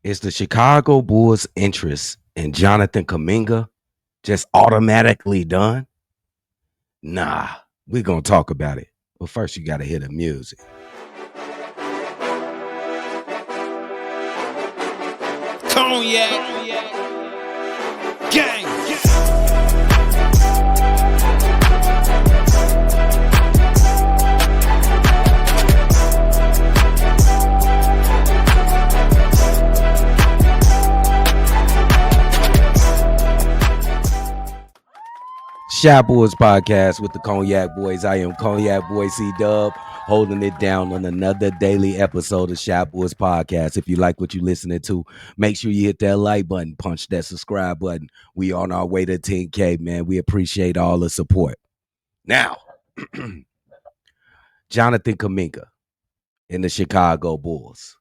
Is the Chicago Bulls' interest in Jonathan Kuminga just automatically done? Nah, we're going to talk about it. But first, you got to hear the music. Cognac, gang. Shy Boys Podcast with the Cognac Boys. I am Cognac Boy CDubb, holding it down on another daily episode of Shy Boys Podcast. If you like what you're listening to, make sure you hit that like button, punch that subscribe button. We on our way to 10K, man. We appreciate all the support. Now, Jonathan Kuminga in the Chicago Bulls.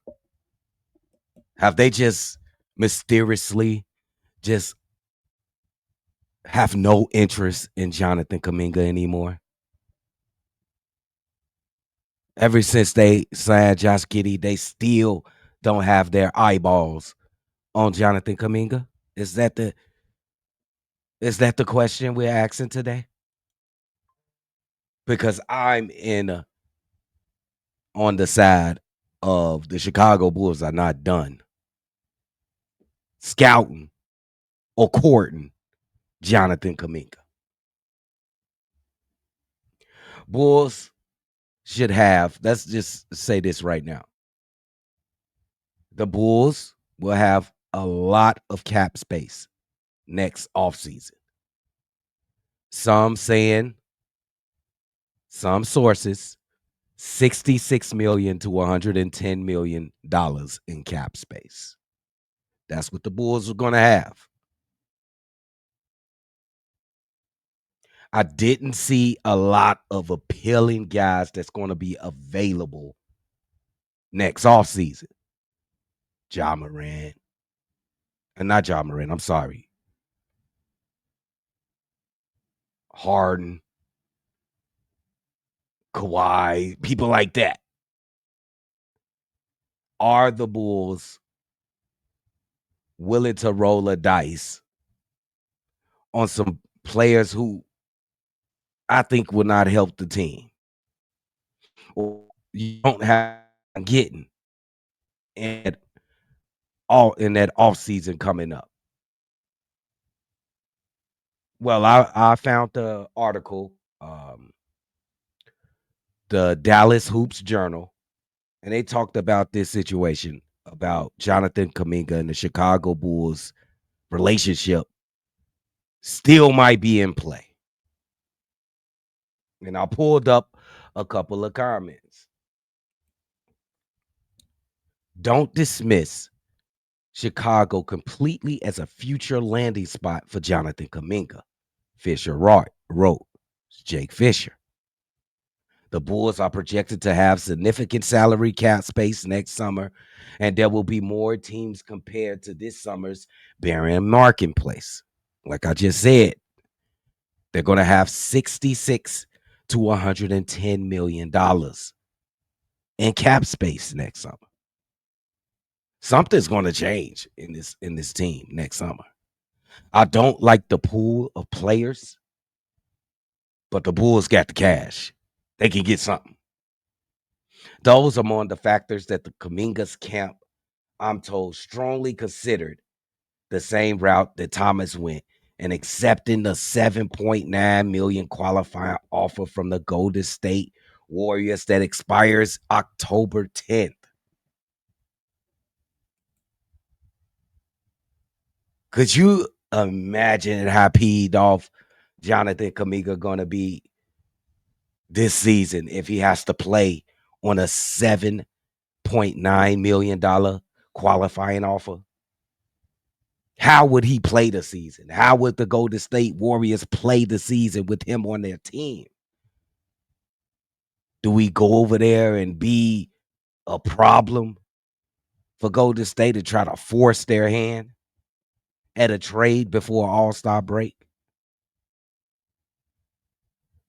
Have they just mysteriously just have no interest in Jonathan Kuminga anymore? Ever since they signed Josh Giddey, they still don't have their eyeballs on Jonathan Kuminga. Is that the question we're asking today? Because I'm on the side of the Chicago Bulls are not done scouting or courting Jonathan Kuminga. Bulls should have, let's just say this right now. The Bulls will have a lot of cap space next offseason. Some sources, $66 million to $110 million in cap space. That's what the Bulls are going to have. I didn't see a lot of appealing guys that's going to be available next offseason. Ja Morant. And not Ja Morant, I'm sorry. Harden, Kawhi, people like that. Are the Bulls willing to roll a dice on some players who I think will not help the team? Or you don't have getting and all in that off season coming up. Well, I found the article, the Dallas Hoops Journal, and they talked about this situation about Jonathan Kuminga and the Chicago Bulls relationship still might be in play. And I pulled up a couple of comments. Don't dismiss Chicago completely as a future landing spot for Jonathan Kuminga, Fisher wrote. Jake Fisher. The Bulls are projected to have significant salary cap space next summer, and there will be more teams compared to this summer's barren marketplace. Like I just said, they're going to have $66 to $110 million in cap space next summer. Something's going to change in this team next summer. I don't like the pool of players, but the Bulls got the cash. They can get something. Those are among the factors that the Kuminga's camp, I'm told, strongly considered the same route that Thomas went and accepting the $7.9 million qualifying offer from the Golden State Warriors that expires October 10th. Could you imagine how peed off Jonathan Kuminga gonna be this season if he has to play on a $7.9 million qualifying offer? How would he play the season? How would the Golden State Warriors play the season with him on their team? Do we go over there and be a problem for Golden State to try to force their hand at a trade before All-Star break?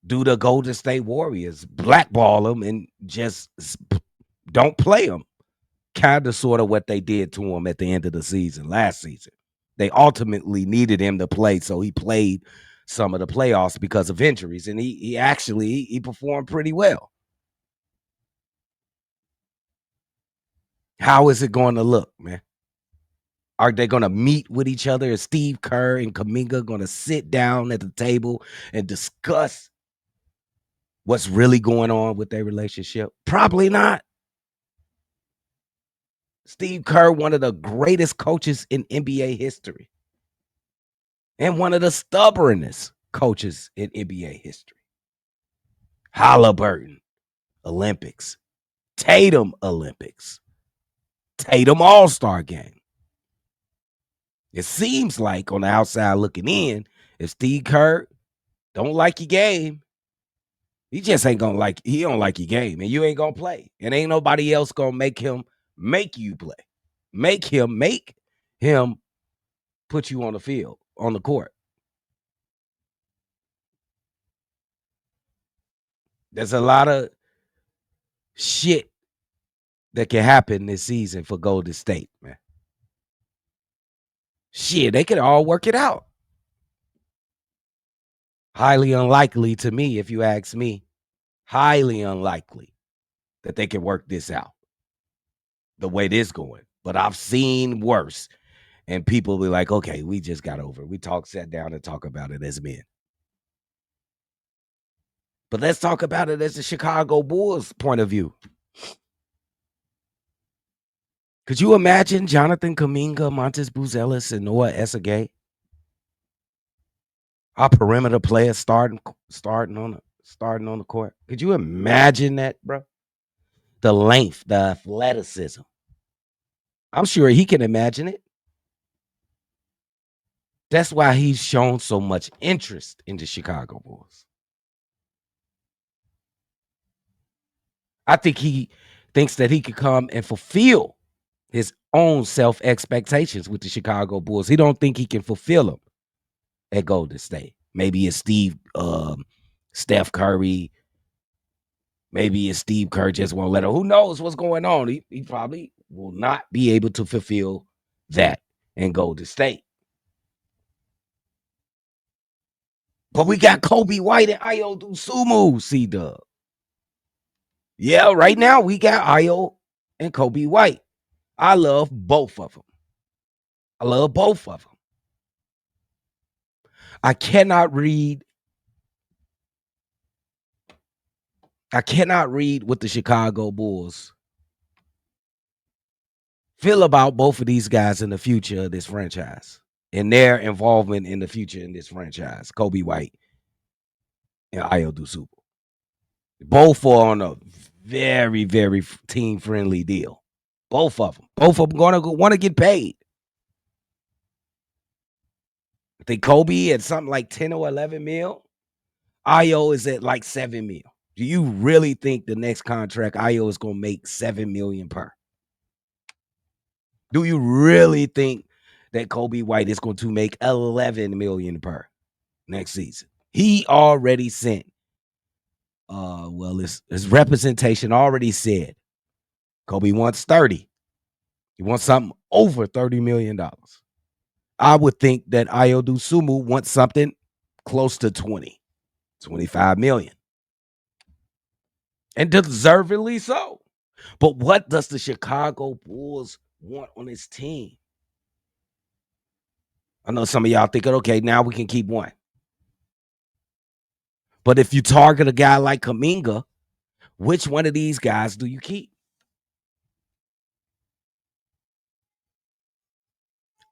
Do the Golden State Warriors blackball him and just don't play him kind of sort of what they did to him at the end of the season last season. They ultimately needed him to play, so he played some of the playoffs because of injuries, and he actually he performed pretty well. How is it going to look, man? Are they going to meet with each other? Is Steve Kerr and Kuminga going to sit down at the table and discuss what's really going on with their relationship? Probably not. Steve Kerr, one of the greatest coaches in NBA history, and one of the stubbornest coaches in NBA history. Halliburton, Olympics. Tatum, Olympics. Tatum All-Star game. It seems like on the outside looking in, if Steve Kerr don't like your game, he just ain't gonna like, he don't like your game, and you ain't gonna play. And ain't nobody else gonna make you play. Make him put you on the field, on the court. There's a lot of shit that can happen this season for Golden State, man. Shit, they could all work it out. Highly unlikely to me, if you ask me. Highly unlikely that they can work this out the way this going. But I've seen worse. And people be like, okay, we just got over it. We sat down and talk about it as men. But let's talk about it as the Chicago Bulls point of view. Could you imagine Jonathan Kuminga, Montes Buzelis, and Noah Essegay? Our perimeter players starting on the court. Could you imagine that, bro? The length, the athleticism. I'm sure he can imagine it. That's why he's shown so much interest in the Chicago Bulls. I think he thinks that he could come and fulfill his own self expectations with the Chicago Bulls. He don't think he can fulfill them at Golden State. Maybe it's Steph Curry. Maybe it's Steve Kerr just won't let him. Who knows what's going on? He probably will not be able to fulfill that in Golden State. But we got Kobe White and Ayo Dosunmu, CDubb. Yeah, right now we got Ayo and Kobe White. I love both of them. I love both of them. I cannot read what the Chicago Bulls feel about both of these guys in the future of this franchise and their involvement in the future in this franchise. Kobe White and Ayo Dosunmu. Both are on a very, very team-friendly deal. Both of them. Both of them going to want to get paid. I think Kobe at something like 10 or 11 mil. Ayo is at like 7 mil. Do you really think the next contract Ayo is going to make 7 million per? Do you really think that Kobe White is going to make 11 million per next season? He already sent. His representation already said Kobe wants 30. He wants something over $30 million. I would think that Ayo Dosunmu wants something close to 20, 25 million. And deservedly so. But what does the Chicago Bulls want on his team? I know some of y'all thinking, okay, now we can keep one. But if you target a guy like Kuminga, which one of these guys do you keep?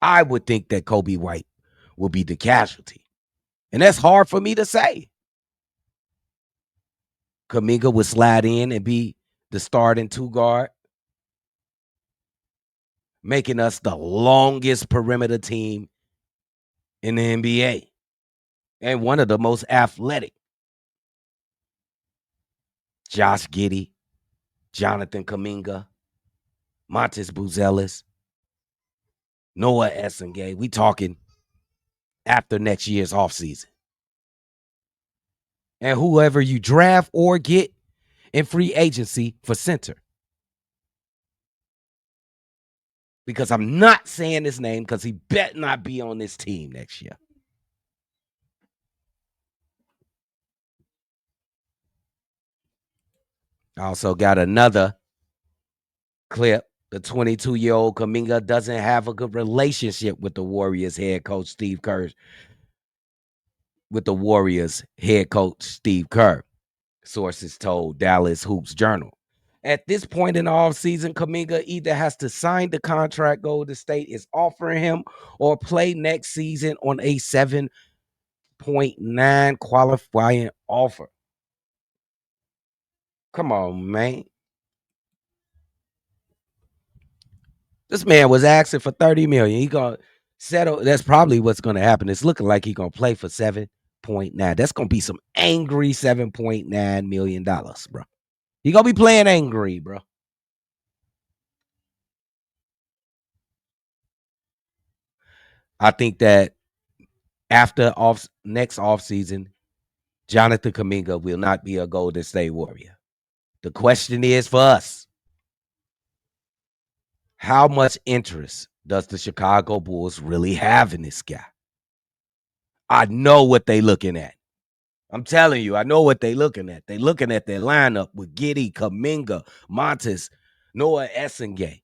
I would think that Kobe White will be the casualty. And that's hard for me to say. Kuminga would slide in and be the starting two guard, making us the longest perimeter team in the NBA and one of the most athletic. Josh Giddey, Jonathan Kuminga, Montes Buzelis, Noah Essengay. We talking after next year's offseason. And whoever you draft or get in free agency for center. because I'm not saying his name because he better not be on this team next year. I also got another clip. The 22-year-old Kuminga doesn't have a good relationship with the Warriors head coach Steve Kerr. Sources told Dallas Hoops Journal. At this point in the offseason, Kuminga either has to sign the contract Golden State is offering him or play next season on a 7.9 qualifying offer. Come on, man. This man was asking for $30 million. He gonna settle. That's probably what's gonna happen. It's looking like he's gonna play for 7.9. That's gonna be some angry $7.9 million, bro. He gonna be playing angry, bro. I think that after next offseason, Jonathan Kuminga will not be a Golden State Warrior. The question is for us, how much interest does the Chicago Bulls really have in this guy? I know what they looking at. I'm telling you, I know what they looking at. They looking at their lineup with Giddey, Kuminga, Montes, Noah Essengay.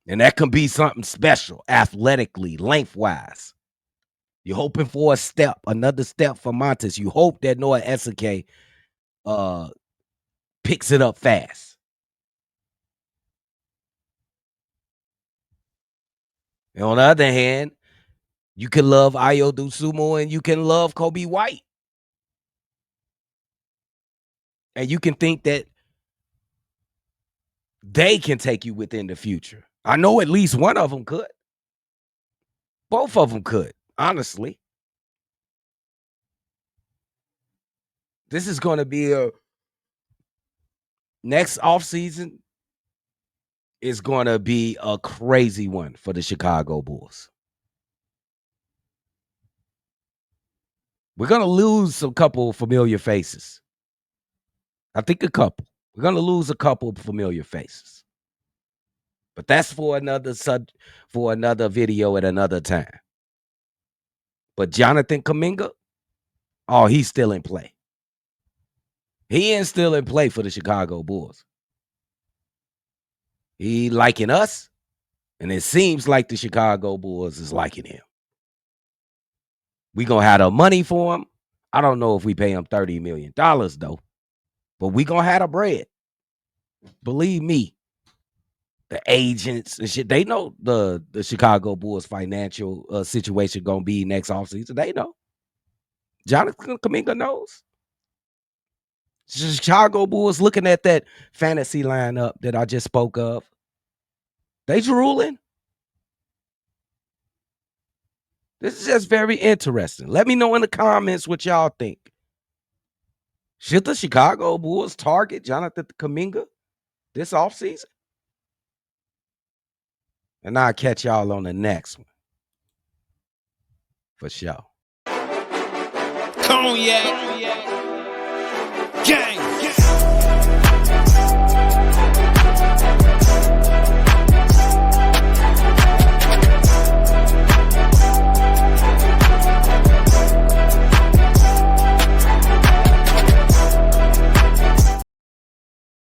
And that can be something special, athletically, lengthwise. You're hoping for another step for Montes. You hope that Noah Essengay picks it up fast. And on the other hand, you can love Ayo Dosunmu and you can love Kobe White. And you can think that they can take you within the future. I know at least one of them could. Both of them could, honestly. This is going to be a next offseason is going to be a crazy one for the Chicago Bulls. We're going to lose a couple familiar faces. I think a couple. We're going to lose a couple familiar faces. But that's for another video at another time. But Jonathan Kuminga, oh, he's still in play. He is still in play for the Chicago Bulls. He liking us, and it seems like the Chicago Bulls is liking him. We gonna have the money for him. I don't know if we pay him $30 million though, but we gonna have the bread. Believe me, the agents and shit, they know the Chicago Bulls financial situation gonna be next offseason. They know. Jonathan Kuminga knows. Chicago Bulls looking at that fantasy lineup that I just spoke of. They drooling. This is just very interesting. Let me know in the comments what y'all think. Should the Chicago Bulls target Jonathan Kuminga this offseason? And I'll catch y'all on the next one. For sure. Cognac. Gang.